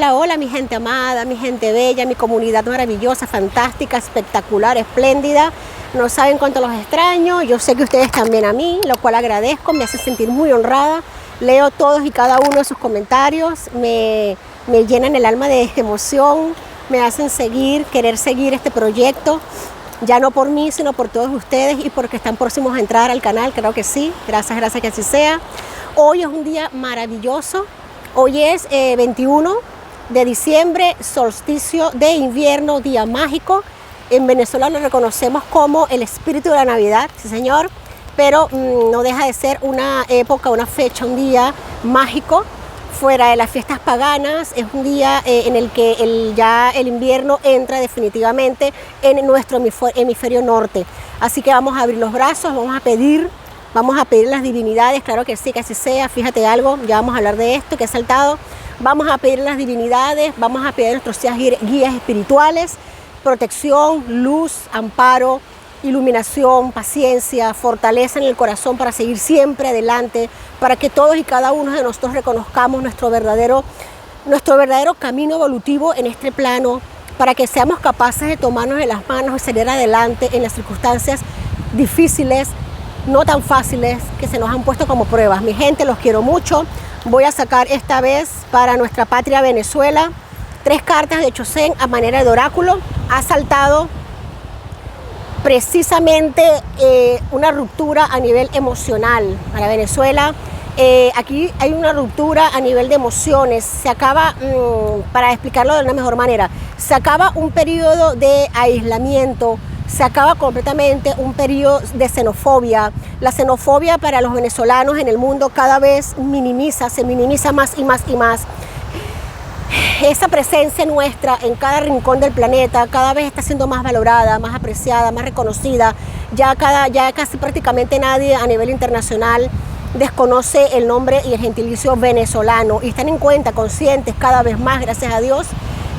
Hola, hola mi gente amada, mi gente bella, mi comunidad maravillosa, fantástica, espectacular, espléndida. No saben cuánto los extraño, yo sé que ustedes también a mí, lo cual agradezco, me hace sentir muy honrada. Leo todos y cada uno de sus comentarios, me llenan el alma de emoción, me hacen querer seguir este proyecto. Ya no por mí, sino por todos ustedes y porque están próximos a entrar al canal, creo que sí. Gracias que así sea. Hoy es un día maravilloso. Hoy es 21 de diciembre, solsticio de invierno, día mágico. En Venezuela lo reconocemos como el espíritu de la Navidad, sí señor, pero no deja de ser una época, una fecha, un día mágico. Fuera de las fiestas paganas, es un día en el que ya el invierno entra definitivamente en nuestro hemisferio norte. Así que vamos a abrir los brazos, vamos a pedir las divinidades, claro que sí, que así sea. Fíjate algo, ya vamos a hablar de esto que he saltado. Vamos a pedir las divinidades, vamos a pedir a nuestros guías espirituales, protección, luz, amparo, iluminación, paciencia, fortaleza en el corazón para seguir siempre adelante, para que todos y cada uno de nosotros reconozcamos nuestro verdadero camino evolutivo en este plano, para que seamos capaces de tomarnos de las manos y salir adelante en las circunstancias difíciles, no tan fáciles, que se nos han puesto como pruebas. Mi gente, los quiero mucho. Voy a sacar esta vez para nuestra patria Venezuela 3 cartas de Chosén a manera de oráculo. Ha saltado precisamente una ruptura a nivel emocional para Venezuela. Aquí hay una ruptura a nivel de emociones. Se acaba, para explicarlo de una mejor manera, se acaba un periodo de aislamiento, se acaba completamente un periodo de xenofobia. La xenofobia para los venezolanos en el mundo cada vez se minimiza más y más y más. Esa presencia nuestra en cada rincón del planeta cada vez está siendo más valorada, más apreciada, más reconocida. Ya casi prácticamente nadie a nivel internacional desconoce el nombre y el gentilicio venezolano y están en cuenta, conscientes cada vez más, gracias a Dios,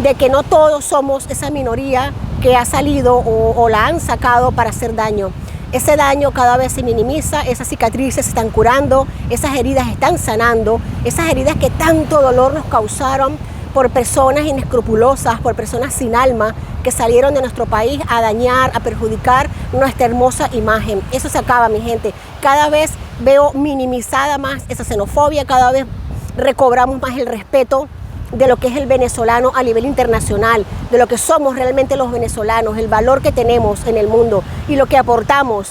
de que no todos somos esa minoría que ha salido o la han sacado para hacer daño. Ese daño cada vez se minimiza, esas cicatrices se están curando, esas heridas están sanando, esas heridas que tanto dolor nos causaron por personas inescrupulosas, por personas sin alma que salieron de nuestro país a dañar, a perjudicar nuestra hermosa imagen. Eso se acaba, mi gente. Cada vez veo minimizada más esa xenofobia, cada vez recobramos más el respeto de lo que es el venezolano a nivel internacional, de lo que somos realmente los venezolanos, el valor que tenemos en el mundo y lo que aportamos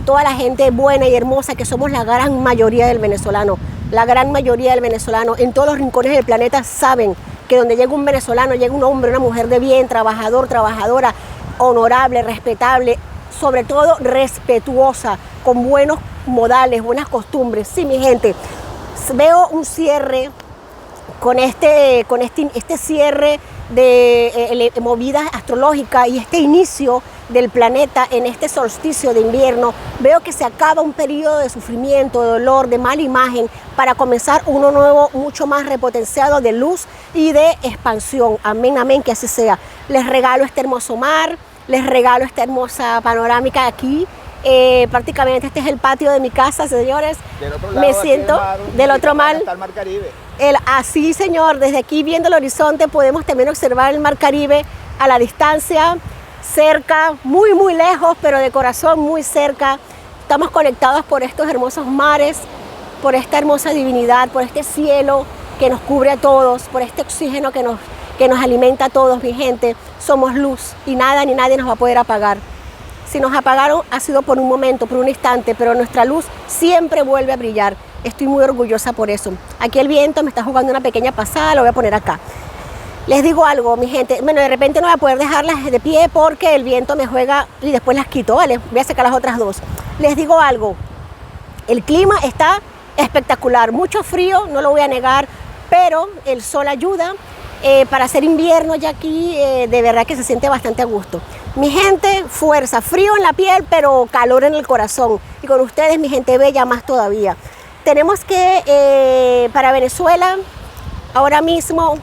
toda la gente buena y hermosa que somos la gran mayoría del venezolano. La gran mayoría del venezolano en todos los rincones del planeta saben que donde llega un venezolano, llega un hombre, una mujer de bien, trabajador, trabajadora, honorable, respetable, sobre todo respetuosa, con buenos modales, buenas costumbres. Sí, mi gente, veo un cierre con este cierre de movidas astrológicas y este inicio del planeta en este solsticio de invierno. Veo que se acaba un periodo de sufrimiento, de dolor, de mala imagen, para comenzar uno nuevo, mucho más repotenciado de luz y de expansión. Amén, amén, que así sea. Les regalo este hermoso mar, les regalo esta hermosa panorámica aquí. Prácticamente este es el patio de mi casa, señores. Del otro lado, me siento del otro mar. Está el mar Caribe. Así, señor, desde aquí viendo el horizonte podemos también observar el mar Caribe a la distancia, cerca, muy muy lejos, pero de corazón muy cerca. Estamos conectados por estos hermosos mares, por esta hermosa divinidad, por este cielo que nos cubre a todos, por este oxígeno que nos alimenta a todos, mi gente. Somos luz y nada ni nadie nos va a poder apagar. Si nos apagaron ha sido por un momento, por un instante, pero nuestra luz siempre vuelve a brillar. Estoy muy orgullosa por eso. Aquí el viento me está jugando una pequeña pasada, lo voy a poner acá. Les digo algo, mi gente. Bueno, de repente no voy a poder dejarlas de pie porque el viento me juega y después las quito, ¿vale? Voy a sacar las otras dos. Les digo algo. El clima está espectacular. Mucho frío, no lo voy a negar, pero el sol ayuda. Para hacer invierno ya aquí, de verdad que se siente bastante a gusto. Mi gente, fuerza, frío en la piel, pero calor en el corazón. Y con ustedes, mi gente bella, más todavía. Tenemos que, para Venezuela, ahora mismo,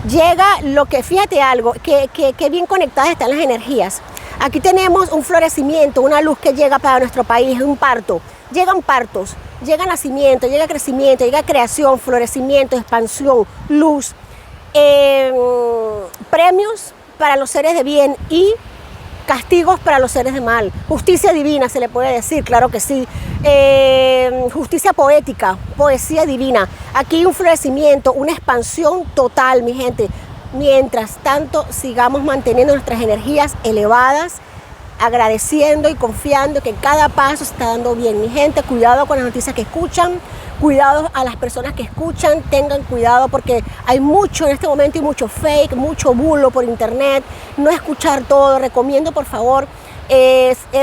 llega lo que, fíjate algo, que bien conectadas están las energías. Aquí tenemos un florecimiento, una luz que llega para nuestro país, un parto. Llegan partos, llega nacimiento, llega crecimiento, llega creación, florecimiento, expansión, luz. premios para los seres de bien y castigos para los seres de mal. Justicia divina se le puede decir, claro que sí. Justicia poética, poesía divina. Aquí un florecimiento, una expansión total, mi gente. Mientras tanto sigamos manteniendo nuestras energías elevadas, agradeciendo y confiando que cada paso se está dando bien. Mi gente, cuidado con las noticias que escuchan, cuidado a las personas que escuchan, tengan cuidado porque hay mucho en este momento y mucho fake, mucho bulo por internet. No escuchar todo, recomiendo por favor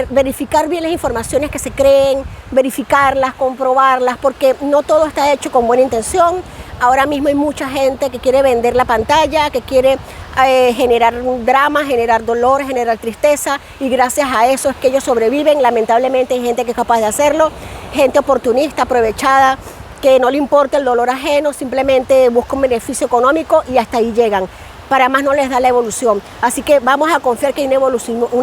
verificar bien las informaciones que se creen, verificarlas, comprobarlas, porque no todo está hecho con buena intención. Ahora mismo hay mucha gente que quiere vender la pantalla, que quiere generar un drama, generar dolor, generar tristeza, y gracias a eso es que ellos sobreviven. Lamentablemente hay gente que es capaz de hacerlo, gente oportunista, aprovechada, que no le importa el dolor ajeno, simplemente busca un beneficio económico y hasta ahí llegan. Para más no les da la evolución. Así que vamos a confiar que hay una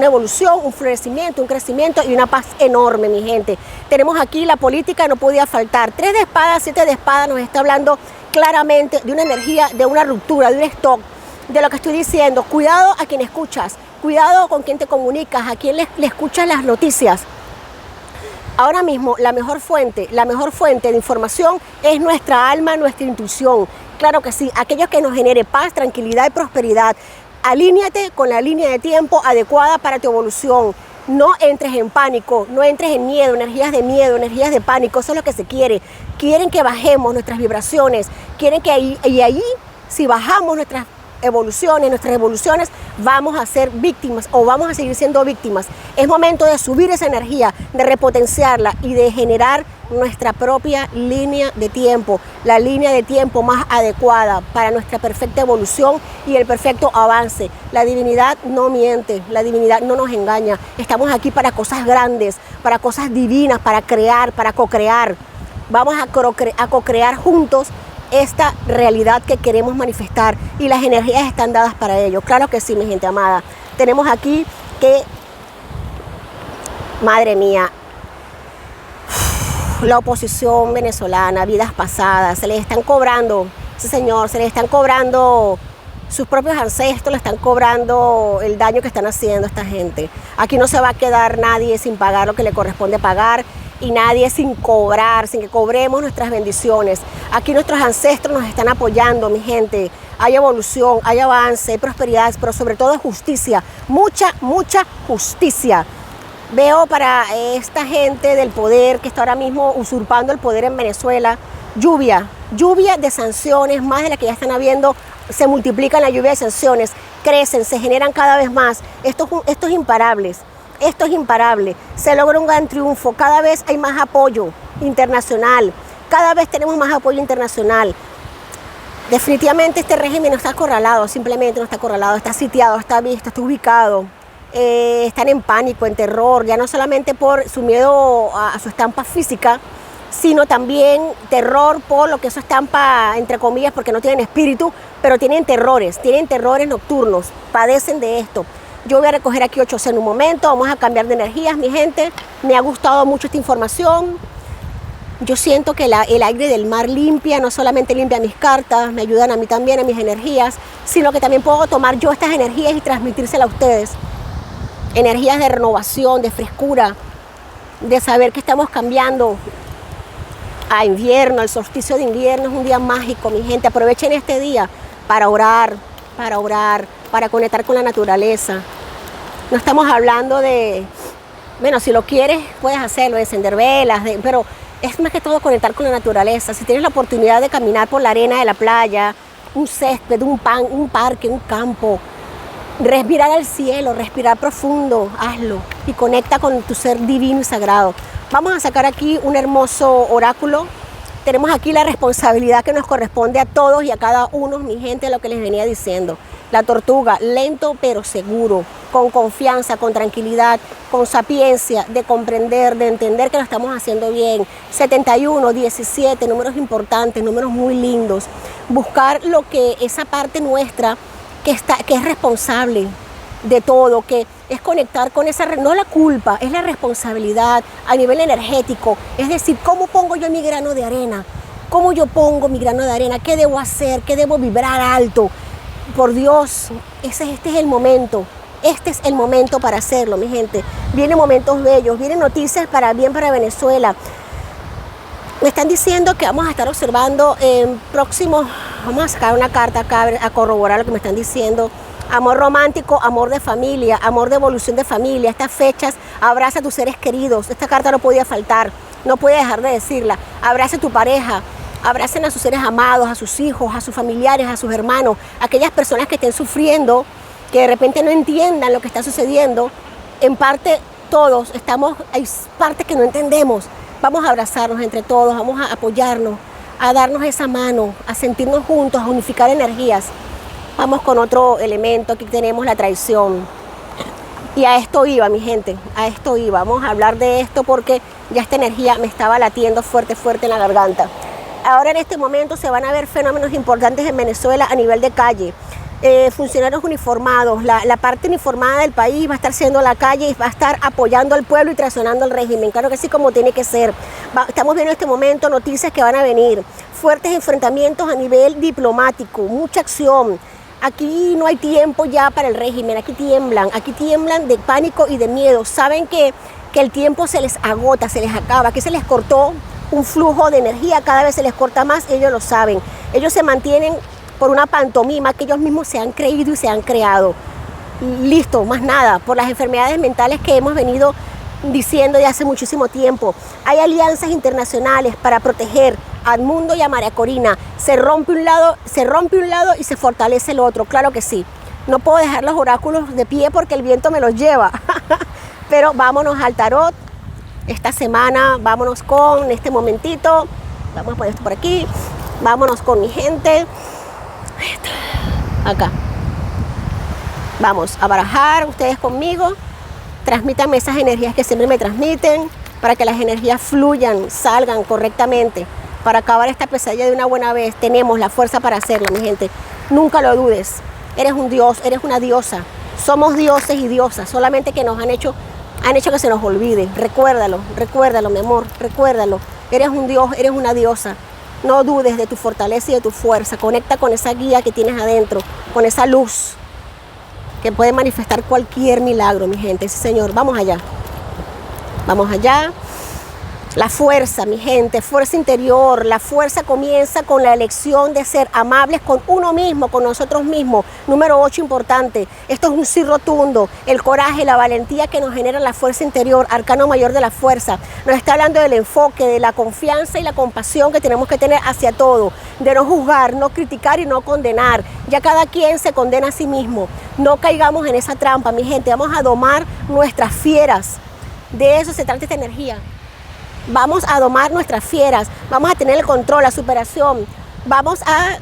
evolución, un florecimiento, un crecimiento y una paz enorme, mi gente. Tenemos aquí la política, no podía faltar. 3 de espadas, 7 de espadas nos está hablando claramente de una energía, de una ruptura, de un stock, de lo que estoy diciendo. Cuidado a quien escuchas, cuidado con quien te comunicas, a quien le escuchas las noticias. Ahora mismo la mejor fuente de información es nuestra alma, nuestra intuición. Claro que sí, aquello que nos genere paz, tranquilidad y prosperidad. Alíñate con la línea de tiempo adecuada para tu evolución. No entres en pánico, no entres en miedo, energías de pánico, eso es lo que se quiere. Quieren que bajemos nuestras vibraciones, quieren que ahí, si bajamos nuestras evoluciones, vamos a ser víctimas o vamos a seguir siendo víctimas. Es momento de subir esa energía, de repotenciarla y de generar nuestra propia línea de tiempo, la línea de tiempo más adecuada para nuestra perfecta evolución y el perfecto avance. La divinidad no miente, la divinidad no nos engaña. Estamos aquí para cosas grandes, para cosas divinas, para crear, para co-crear. Vamos a co-crear juntos esta realidad que queremos manifestar y las energías están dadas para ello. Claro que sí, mi gente amada. Tenemos aquí que, madre mía, la oposición venezolana, vidas pasadas, se les están cobrando, sí señor, se les están cobrando sus propios ancestros, le están cobrando el daño que están haciendo a esta gente. Aquí no se va a quedar nadie sin pagar lo que le corresponde pagar y nadie sin cobrar, sin que cobremos nuestras bendiciones. Aquí nuestros ancestros nos están apoyando, mi gente. Hay evolución, hay avance, hay prosperidad, pero sobre todo justicia, mucha justicia. Veo para esta gente del poder que está ahora mismo usurpando el poder en Venezuela, lluvia de sanciones, más de las que ya están habiendo, se multiplican la lluvia de sanciones, crecen, se generan cada vez más. Esto es imparable. Esto es imparable, se logra un gran triunfo, cada vez hay más apoyo internacional, cada vez tenemos más apoyo internacional. Definitivamente este régimen no está acorralado, simplemente no está acorralado, está sitiado, está visto, está ubicado. Están en pánico, en terror, ya no solamente por su miedo a su estampa física, sino también terror por lo que es su estampa, entre comillas, porque no tienen espíritu, pero tienen terrores nocturnos, padecen de esto. Yo voy a recoger aquí 8C en un momento, vamos a cambiar de energías, mi gente. Me ha gustado mucho esta información. Yo siento que el aire del mar limpia, no solamente limpia mis cartas, me ayudan a mí también, a mis energías, sino que también puedo tomar yo estas energías y transmitírselas a ustedes. Energías de renovación, de frescura, de saber que estamos cambiando a invierno. El solsticio de invierno es un día mágico, mi gente. Aprovechen este día para orar, para conectar con la naturaleza. No estamos hablando de, bueno, si lo quieres puedes hacerlo, de encender velas, pero es más que todo conectar con la naturaleza. Si tienes la oportunidad de caminar por la arena de la playa, un césped, un parque, un campo, respirar al cielo, respirar profundo, hazlo y conecta con tu ser divino y sagrado. Vamos a sacar aquí un hermoso oráculo. Tenemos aquí la responsabilidad que nos corresponde a todos y a cada uno, mi gente, lo que les venía diciendo. La tortuga, lento pero seguro, con confianza, con tranquilidad, con sapiencia, de comprender, de entender que lo estamos haciendo bien. 71, 17, números importantes, números muy lindos. Buscar lo que esa parte nuestra que es responsable de todo, que es conectar con esa, no la culpa, es la responsabilidad a nivel energético. Es decir, ¿cómo pongo yo mi grano de arena? ¿Cómo yo pongo mi grano de arena? ¿Qué debo hacer? ¿Qué debo vibrar alto? Por Dios, este es el momento. Este es el momento para hacerlo, mi gente. Vienen momentos bellos, vienen noticias para Venezuela. Me están diciendo que vamos a estar observando en próximos, vamos a sacar una carta acá a corroborar lo que me están diciendo. Amor romántico, amor de familia, amor de evolución de familia. Estas fechas, abraza a tus seres queridos. Esta carta no podía faltar, no puede dejar de decirla. Abraza a tu pareja, abracen a sus seres amados, a sus hijos, a sus familiares, a sus hermanos, aquellas personas que estén sufriendo, que de repente no entiendan lo que está sucediendo. En parte todos hay partes que no entendemos. Vamos a abrazarnos entre todos, vamos a apoyarnos, a darnos esa mano, a sentirnos juntos, a unificar energías. Vamos con otro elemento, aquí tenemos la traición. Y a esto iba, mi gente, a esto iba. Vamos a hablar de esto porque ya esta energía me estaba latiendo fuerte, fuerte en la garganta. Ahora en este momento se van a ver fenómenos importantes en Venezuela a nivel de calle. Funcionarios uniformados, la parte uniformada del país va a estar siendo la calle y va a estar apoyando al pueblo y traicionando al régimen, claro que sí, como tiene que ser. Estamos viendo en este momento noticias que van a venir, fuertes enfrentamientos a nivel diplomático, mucha acción. Aquí no hay tiempo ya para el régimen, aquí tiemblan de pánico y de miedo, saben que el tiempo se les agota, se les acaba, que se les cortó un flujo de energía, cada vez se les corta más, ellos lo saben, ellos se mantienen por una pantomima que ellos mismos se han creído y se han creado. Listo, más nada, por las enfermedades mentales que hemos venido diciendo de hace muchísimo tiempo. Hay alianzas internacionales para proteger al mundo y a María Corina. Se rompe un lado y se fortalece el otro, claro que sí. No puedo dejar los oráculos de pie porque el viento me los lleva. Pero vámonos al tarot. Esta semana, vámonos con este momentito. Vamos a poner esto por aquí. Vámonos con mi gente. Acá. Vamos a barajar ustedes conmigo. Transmítanme esas energías que siempre me transmiten para que las energías fluyan, salgan correctamente. Para acabar esta pesadilla de una buena vez, tenemos la fuerza para hacerlo, mi gente. Nunca lo dudes. Eres un dios, eres una diosa. Somos dioses y diosas, solamente que nos han hecho que se nos olvide. Recuérdalo, mi amor, recuérdalo. Eres un dios, eres una diosa. No dudes de tu fortaleza y de tu fuerza. Conecta con esa guía que tienes adentro, con esa luz que puede manifestar cualquier milagro, mi gente. Sí, Señor, vamos allá. Vamos allá. La fuerza, mi gente, fuerza interior. La fuerza comienza con la elección de ser amables con uno mismo, con nosotros mismos. Número 8, importante. Esto es un sí rotundo. El coraje, la valentía que nos genera la fuerza interior, arcano mayor de la fuerza. Nos está hablando del enfoque, de la confianza y la compasión que tenemos que tener hacia todo. De no juzgar, no criticar y no condenar. Ya cada quien se condena a sí mismo. No caigamos en esa trampa, mi gente. Vamos a domar nuestras fieras. De eso se trata esta energía. Vamos a domar nuestras fieras, vamos a tener el control, la superación, vamos a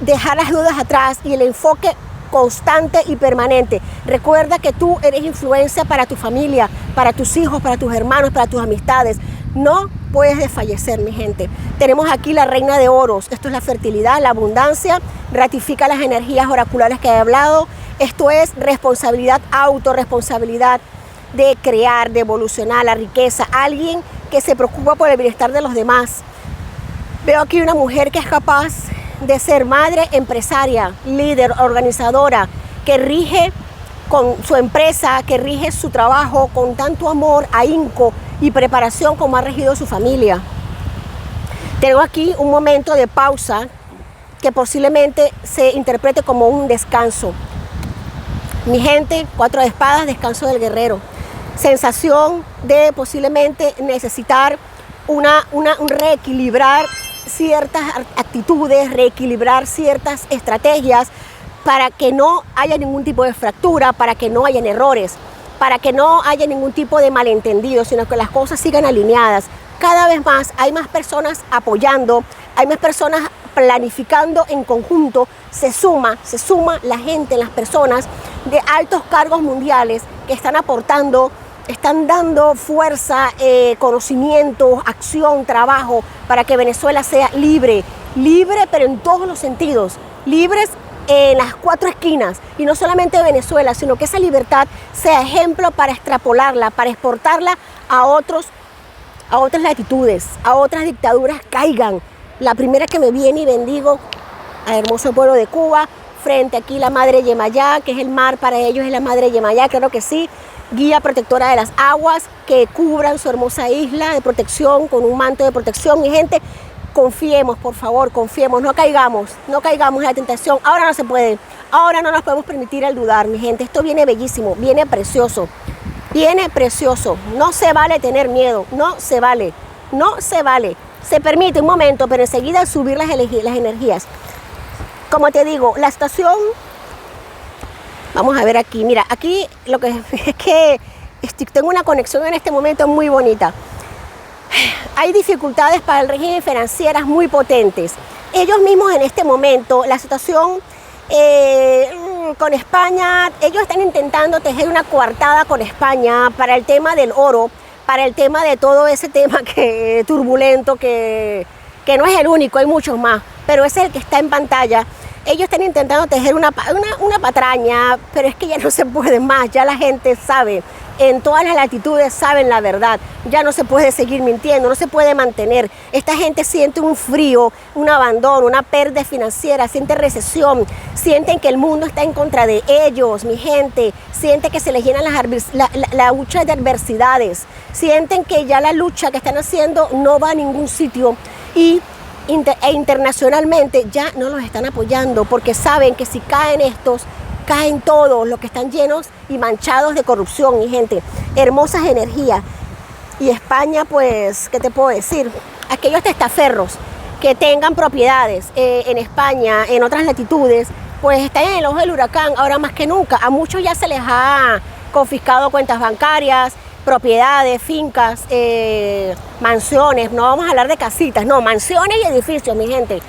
dejar las dudas atrás y el enfoque constante y permanente. Recuerda que tú eres influencia para tu familia, para tus hijos, para tus hermanos, para tus amistades. No puedes desfallecer, mi gente. Tenemos aquí la reina de oros. Esto es la fertilidad, la abundancia, ratifica las energías oraculares que he hablado. Esto es responsabilidad, autorresponsabilidad de crear, de evolucionar, la riqueza. Alguien que se preocupa por el bienestar de los demás. Veo aquí una mujer que es capaz de ser madre, empresaria, líder, organizadora, que rige con su empresa, que rige su trabajo con tanto amor, ahínco y preparación como ha regido su familia. Tengo aquí un momento de pausa que posiblemente se interprete como un descanso. Mi gente, 4 de espadas, descanso del guerrero. Sensación de posiblemente necesitar un reequilibrar ciertas actitudes, reequilibrar ciertas estrategias para que no haya ningún tipo de fractura, para que no hayan errores, para que no haya ningún tipo de malentendido, sino que las cosas sigan alineadas. Cada vez más hay más personas apoyando, hay más personas planificando en conjunto, se suma la gente, las personas de altos cargos mundiales que están aportando, están dando fuerza, conocimiento, acción, trabajo para que Venezuela sea libre, pero en todos los sentidos, libres en las 4 esquinas, y no solamente Venezuela, sino que esa libertad sea ejemplo para extrapolarla, para exportarla a otras latitudes, a otras dictaduras caigan. la primera que me viene y bendigo al hermoso pueblo de Cuba, frente aquí la Madre Yemayá, que es el mar para ellos, es la Madre Yemayá, claro que sí, guía protectora de las aguas, que cubran su hermosa isla de protección, con un manto de protección. Mi gente, confiemos, por favor, confiemos, no caigamos en la tentación. Ahora no se puede, ahora no nos podemos permitir el dudar, mi gente. Esto viene bellísimo, viene precioso, no se vale tener miedo, no se vale. Se permite un momento, pero enseguida subir las energías. Como te digo, la estación, vamos a ver aquí, mira, aquí lo que es que tengo una conexión en este momento muy bonita. Hay dificultades para el régimen financieras muy potentes. Ellos mismos en este momento, la situación con España, ellos están intentando tejer una coartada con España para el tema del oro, para el tema de todo ese tema turbulento, que no es el único, hay muchos más, pero ese es el que está en pantalla. Ellos están intentando tejer una patraña, pero es que ya no se puede más, ya la gente sabe, en todas las latitudes saben la verdad, ya no se puede seguir mintiendo, no se puede mantener. Esta gente siente un frío, un abandono, una pérdida financiera, siente recesión, sienten que el mundo está en contra de ellos, mi gente, sienten que se les llenan la lucha de adversidades, sienten que ya la lucha que están haciendo no va a ningún sitio e internacionalmente ya no los están apoyando, porque saben que si caen estos, caen todos los que están llenos y manchados de corrupción, mi gente. Hermosas energías. Y España, pues, ¿qué te puedo decir? Aquellos testaferros que tengan propiedades en España, en otras latitudes, pues están en el ojo del huracán ahora más que nunca. A muchos ya se les ha confiscado cuentas bancarias, propiedades, fincas, mansiones. No vamos a hablar de casitas, no, mansiones y edificios, mi gente.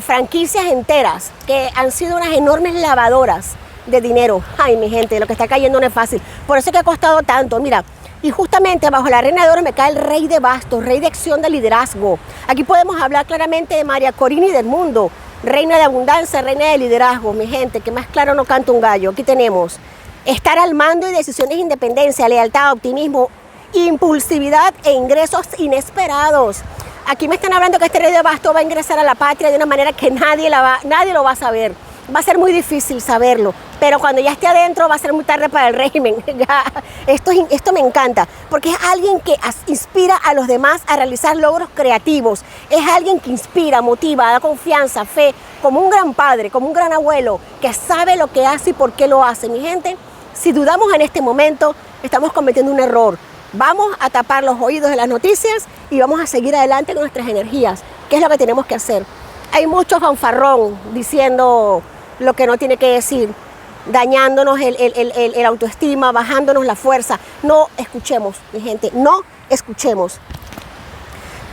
Franquicias enteras que han sido unas enormes lavadoras de dinero. Ay, mi gente, lo que está cayendo no es fácil. Por eso es que ha costado tanto. Mira, y justamente bajo la reina de oro me cae el rey de bastos, rey de acción, de liderazgo. Aquí podemos hablar claramente de María Corina y del mundo, reina de abundancia, reina de liderazgo, mi gente, que más claro no canta un gallo. Aquí tenemos estar al mando y decisiones de independencia, lealtad, optimismo, impulsividad e ingresos inesperados. Aquí me están hablando que este rey de bastos va a ingresar a la patria de una manera que nadie lo va a saber. Va a ser muy difícil saberlo, pero cuando ya esté adentro va a ser muy tarde para el régimen. Esto me encanta, porque es alguien que inspira a los demás a realizar logros creativos. Es alguien que inspira, motiva, da confianza, fe, como un gran padre, como un gran abuelo, que sabe lo que hace y por qué lo hace. Mi gente, si dudamos en este momento, estamos cometiendo un error. Vamos a tapar los oídos de las noticias y vamos a seguir adelante con nuestras energías, que es lo que tenemos que hacer. Hay mucho fanfarrón diciendo lo que no tiene que decir, dañándonos el autoestima, bajándonos la fuerza. No escuchemos, mi gente, no escuchemos.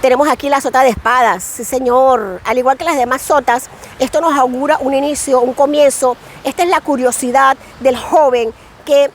Tenemos aquí la sota de espadas, sí señor, al igual que las demás sotas, esto nos augura un inicio, un comienzo. Esta es la curiosidad del joven que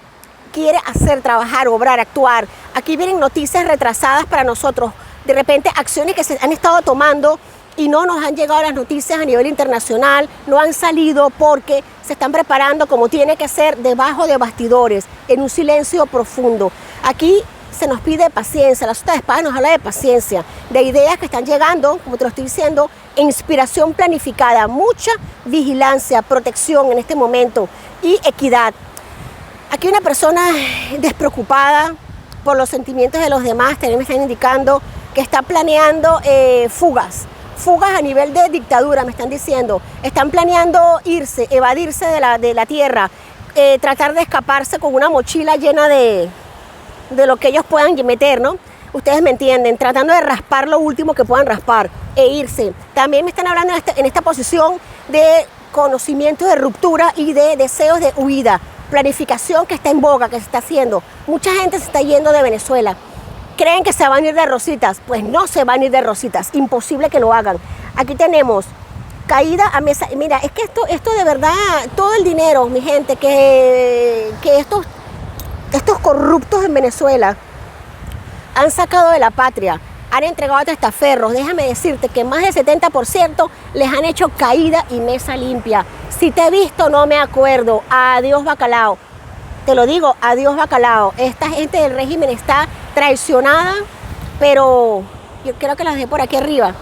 quiere hacer, trabajar, obrar, actuar. Aquí vienen noticias retrasadas para nosotros, de repente acciones que se han estado tomando y no nos han llegado las noticias a nivel internacional, no han salido porque se están preparando como tiene que ser, debajo de bastidores, en un silencio profundo. Aquí se nos pide paciencia, la sota de espadas nos habla de paciencia, de ideas que están llegando, como te lo estoy diciendo, inspiración planificada, mucha vigilancia, protección en este momento y equidad. Aquí una persona despreocupada por los sentimientos de los demás, también me están indicando que está planeando fugas a nivel de dictadura, me están diciendo. Están planeando irse, evadirse de la tierra, tratar de escaparse con una mochila llena de lo que ellos puedan meter, ¿no? Ustedes me entienden, tratando de raspar lo último que puedan raspar e irse. También me están hablando en esta posición de conocimiento de ruptura y de deseos de huida. Planificación que está en boga, que se está haciendo. Mucha gente se está yendo de Venezuela. Creen que se van a ir de rositas. Pues no se van a ir de rositas. Imposible que lo hagan. Aquí tenemos caída a mesa. Mira, es que esto de verdad, todo el dinero, mi gente, que estos corruptos en Venezuela han sacado de la patria, han entregado a testaferros. Déjame decirte que más del 70% les han hecho caída y mesa limpia. Si te he visto, no me acuerdo. Adiós, bacalao. Te lo digo, adiós, bacalao. Esta gente del régimen está traicionada, pero yo creo que la dejé por aquí arriba.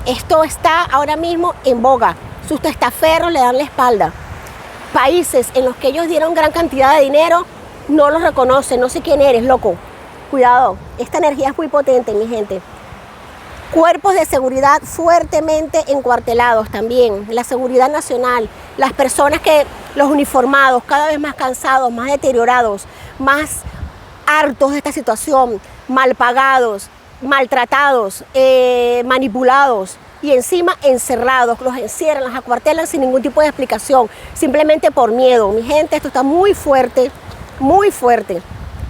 Esto está ahora mismo en boga. Sus testaferros le dan la espalda. Países en los que ellos dieron gran cantidad de dinero no los reconocen, no sé quién eres, loco. Cuidado, esta energía es muy potente, mi gente. Cuerpos de seguridad fuertemente encuartelados también, la seguridad nacional, las personas los uniformados, cada vez más cansados, más deteriorados, más hartos de esta situación, mal pagados, maltratados, manipulados y encima encerrados, los encierran, los acuartelan sin ningún tipo de explicación, simplemente por miedo. Mi gente, esto está muy fuerte, muy fuerte.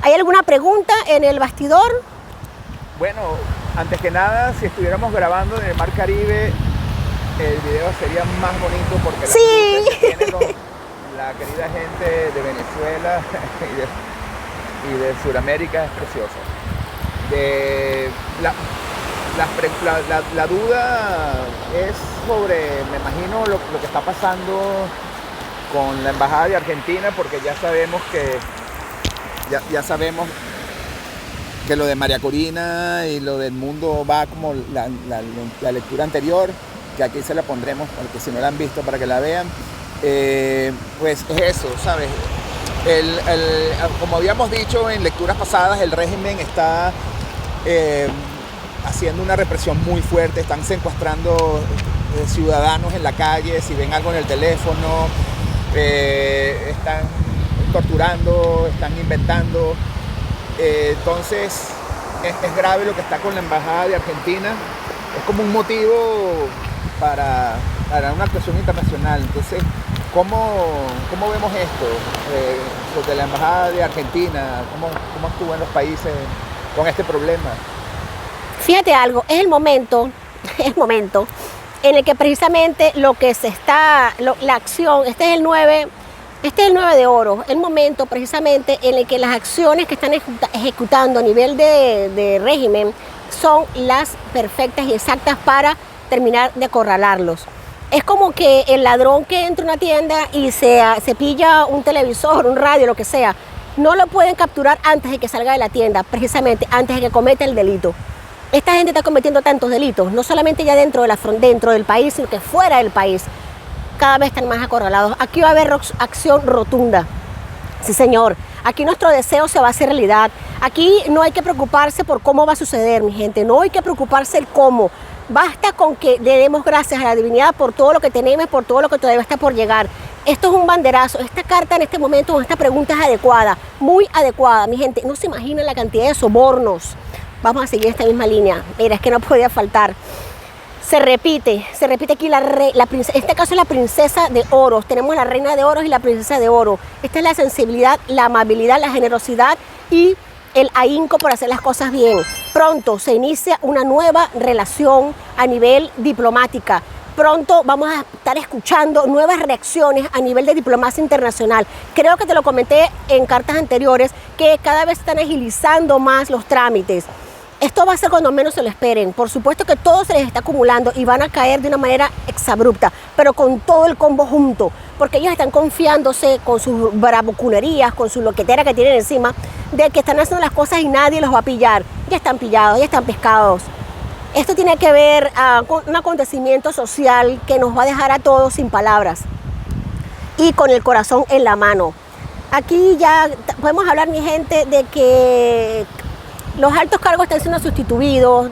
¿Hay alguna pregunta en el bastidor? Bueno, antes que nada, si estuviéramos grabando en el Mar Caribe, el video sería más bonito porque sí, que tiene la querida gente de Venezuela y de Sudamérica es precioso. La duda es sobre, me imagino, lo que está pasando con la Embajada de Argentina, porque ya sabemos que lo de María Corina y lo del mundo va como la lectura anterior, que aquí se la pondremos, porque si no la han visto, para que la vean. Pues es eso, ¿sabes? Como habíamos dicho en lecturas pasadas, el régimen está haciendo una represión muy fuerte, están secuestrando ciudadanos en la calle, si ven algo en el teléfono, están torturando, están inventando. Entonces es grave lo que está con la Embajada de Argentina, es como un motivo para una actuación internacional. Entonces, ¿cómo vemos esto? Porque la Embajada de Argentina, ¿cómo actúa en los países con este problema? Fíjate algo, es el momento en el que precisamente la acción, este es el 9 de oro, el momento precisamente en el que las acciones que están ejecutando a nivel de régimen son las perfectas y exactas para terminar de acorralarlos. Es como que el ladrón que entra a una tienda y se pilla un televisor, un radio, lo que sea, no lo pueden capturar antes de que salga de la tienda, precisamente antes de que cometa el delito. Esta gente está cometiendo tantos delitos, no solamente ya dentro del país, sino que fuera del país. Cada vez están más acorralados. Aquí va a haber acción rotunda. Sí, señor. Aquí nuestro deseo se va a hacer realidad. Aquí no hay que preocuparse por cómo va a suceder, mi gente. No hay que preocuparse el cómo. Basta con que le demos gracias a la divinidad por todo lo que tenemos, por todo lo que todavía está por llegar. Esto es un banderazo. Esta carta en este momento, esta pregunta es adecuada, muy adecuada. Mi gente, no se imaginan la cantidad de sobornos. Vamos a seguir esta misma línea. Mira, es que no podía faltar. Se repite aquí en este caso es la princesa de oros. Tenemos la reina de oros y la princesa de oro. Esta es la sensibilidad, la amabilidad, la generosidad y el ahínco por hacer las cosas bien. Pronto se inicia una nueva relación a nivel diplomática. Pronto vamos a estar escuchando nuevas reacciones a nivel de diplomacia internacional. Creo que te lo comenté en cartas anteriores, que cada vez están agilizando más los trámites. Esto va a ser cuando menos se lo esperen. Por supuesto que todo se les está acumulando y van a caer de una manera exabrupta, pero con todo el combo junto, porque ellos están confiándose con sus bravuconerías, con su loquetera que tienen encima, de que están haciendo las cosas y nadie los va a pillar. Ya están pillados, ya están pescados. Esto tiene que ver con un acontecimiento social que nos va a dejar a todos sin palabras y con el corazón en la mano. Aquí ya podemos hablar, mi gente, de que los altos cargos están siendo sustituidos,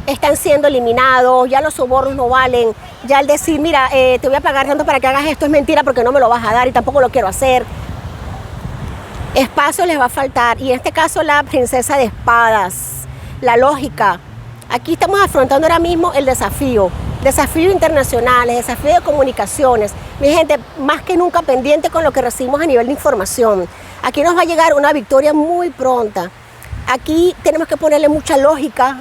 están siendo eliminados, ya los sobornos no valen, ya el decir, mira, te voy a pagar tanto para que hagas esto es mentira porque no me lo vas a dar y tampoco lo quiero hacer. Espacio les va a faltar, y en este caso la princesa de espadas, la lógica. Aquí estamos afrontando ahora mismo el desafío internacionales, desafío de comunicaciones. Mi gente, más que nunca pendiente con lo que recibimos a nivel de información. Aquí nos va a llegar una victoria muy pronta. Aquí tenemos que ponerle mucha lógica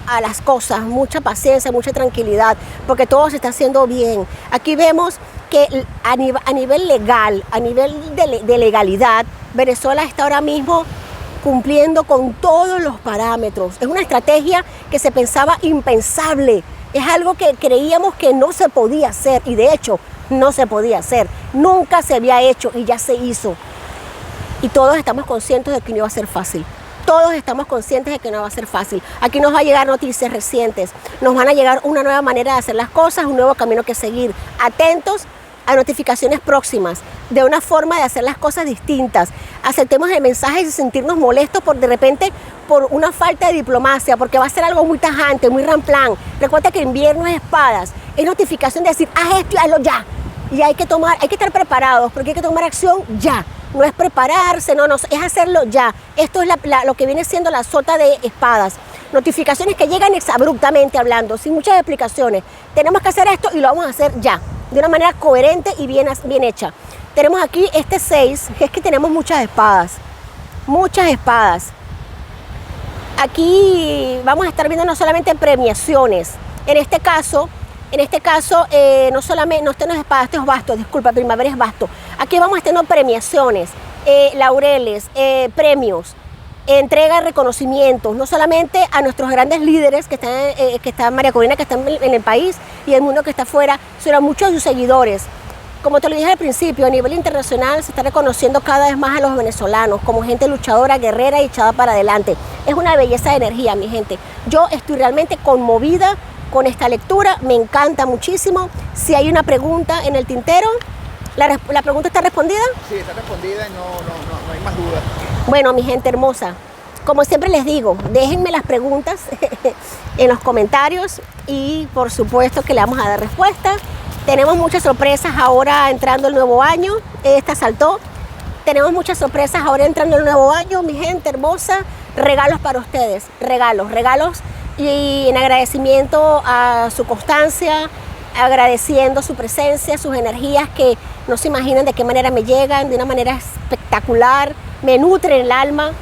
a las cosas, mucha paciencia, mucha tranquilidad, porque todo se está haciendo bien. Aquí vemos que a nivel legal, a nivel de legalidad, Venezuela está ahora mismo cumpliendo con todos los parámetros. Es una estrategia que se pensaba impensable. Es algo que creíamos que no se podía hacer, y de hecho no se podía hacer. Nunca se había hecho y ya se hizo. Y todos estamos conscientes de que no iba a ser fácil. Todos estamos conscientes de que no va a ser fácil. Aquí nos va a llegar noticias recientes, nos van a llegar una nueva manera de hacer las cosas, un nuevo camino que seguir. Atentos a notificaciones próximas, de una forma de hacer las cosas distintas. Aceptemos el mensaje sin sentirnos molestos por de repente por una falta de diplomacia, porque va a ser algo muy tajante, muy ramplán. Recuerda que invierno es espadas, es notificación de decir, haz esto y hazlo ya. Y hay que estar preparados, porque hay que tomar acción ya. No es prepararse, no, es hacerlo ya. Esto es lo que viene siendo la sota de espadas. Notificaciones que llegan abruptamente hablando, sin muchas explicaciones. Tenemos que hacer esto y lo vamos a hacer ya, de una manera coherente y bien hecha. Tenemos aquí este 6, que es que tenemos muchas espadas. Muchas espadas. Aquí vamos a estar viendo no solamente premiaciones. En este caso, no solamente, no están las espadas, esto es basto, disculpa, primavera es basto. Aquí vamos a estar viendo premiaciones, laureles, premios, entrega de reconocimientos, no solamente a nuestros grandes líderes que están María Corina, que están en el país y el mundo que está afuera, sino a muchos de sus seguidores. Como te lo dije al principio, a nivel internacional se está reconociendo cada vez más a los venezolanos como gente luchadora, guerrera y echada para adelante. Es una belleza de energía, mi gente. Yo estoy realmente conmovida con esta lectura, me encanta muchísimo. Si hay una pregunta en el tintero, ¿la pregunta está respondida? Sí, está respondida y no hay más dudas. Bueno, mi gente hermosa, como siempre les digo, déjenme las preguntas en los comentarios y por supuesto que le vamos a dar respuesta. Tenemos muchas sorpresas ahora entrando el nuevo año. Esta saltó. Tenemos muchas sorpresas ahora entrando el nuevo año, mi gente hermosa. Regalos para ustedes, regalos. Y en agradecimiento a su constancia, agradeciendo su presencia, sus energías que no se imaginan de qué manera me llegan, de una manera espectacular, me nutren el alma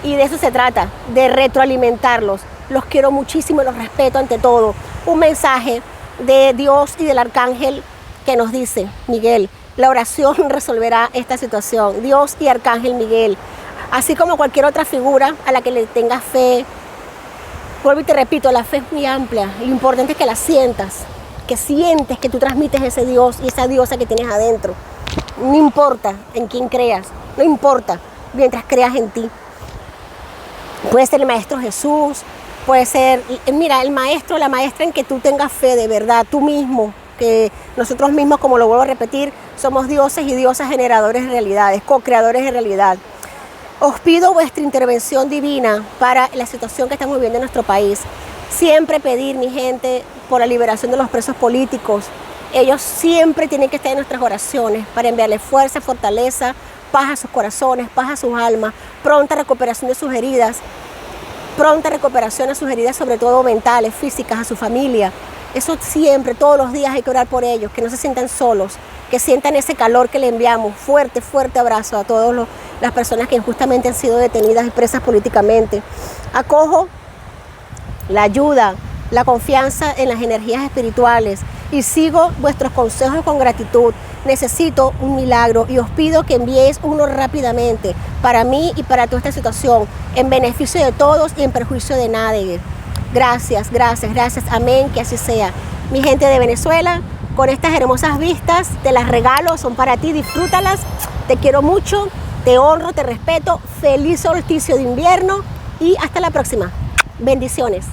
y de eso se trata, de retroalimentarlos. Los quiero muchísimo y los respeto ante todo. Un mensaje de Dios y del Arcángel que nos dice, Miguel, la oración resolverá esta situación. Dios y Arcángel Miguel, así como cualquier otra figura a la que le tengas fe. Vuelvo y te repito, la fe es muy amplia. Lo importante es que la sientas, que sientes que tú transmites ese Dios y esa diosa que tienes adentro. No importa en quién creas, no importa, mientras creas en ti. Puede ser el Maestro Jesús, puede ser, mira, el maestro, la maestra en que tú tengas fe de verdad, tú mismo, que nosotros mismos, como lo vuelvo a repetir, somos dioses y diosas generadores de realidades, co-creadores de realidad. Os pido vuestra intervención divina para la situación que estamos viviendo en nuestro país. Siempre pedir, mi gente, por la liberación de los presos políticos. Ellos siempre tienen que estar en nuestras oraciones para enviarles fuerza, fortaleza, paz a sus corazones, paz a sus almas, pronta recuperación de sus heridas, pronta recuperación a sus heridas, sobre todo mentales, físicas, a su familia. Eso siempre, todos los días hay que orar por ellos, que no se sientan solos, que sientan ese calor que le enviamos. Fuerte, fuerte abrazo a todas las personas que injustamente han sido detenidas y presas políticamente. Acojo la ayuda, la confianza en las energías espirituales y sigo vuestros consejos con gratitud. Necesito un milagro y os pido que enviéis uno rápidamente para mí y para toda esta situación, en beneficio de todos y en perjuicio de nadie. Gracias, gracias, gracias. Amén, que así sea. Mi gente de Venezuela, con estas hermosas vistas, te las regalo, son para ti, disfrútalas. Te quiero mucho, te honro, te respeto. Feliz solsticio de invierno y hasta la próxima. Bendiciones.